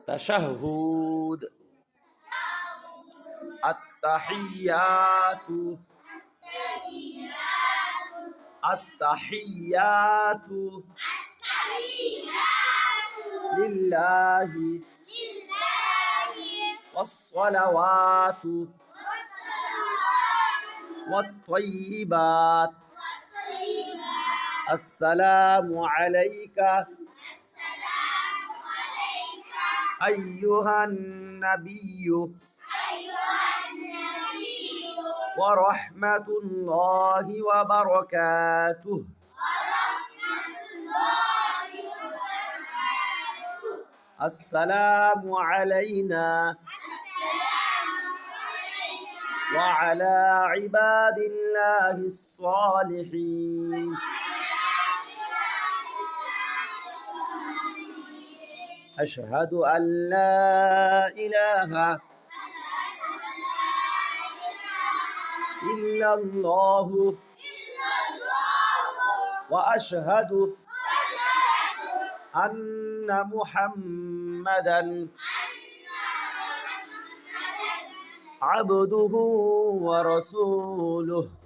তাশাহুদ, আত্তাহিয়াতু, আত্তাহিয়াতু লিল্লাহি ওয়াসসালাওয়াতু ওয়াত-তাইয়্যিবাত। আসসালামু আলাইকা আইয়ুহান নাবিয়্যু ওয়া রাহমাতুল্লাহি ওয়া বারাকাতুহু। আসসালামু আলাইনা ওয়া আলা ইবাদিল্লাহিস সালিহিন। আশহাদু আল্লা ইলাহা ইল্লাল্লাহু ওয়া আশহাদু আন্না মুহাম্মাদান আবদুহু ওয়া রাসূলুহু।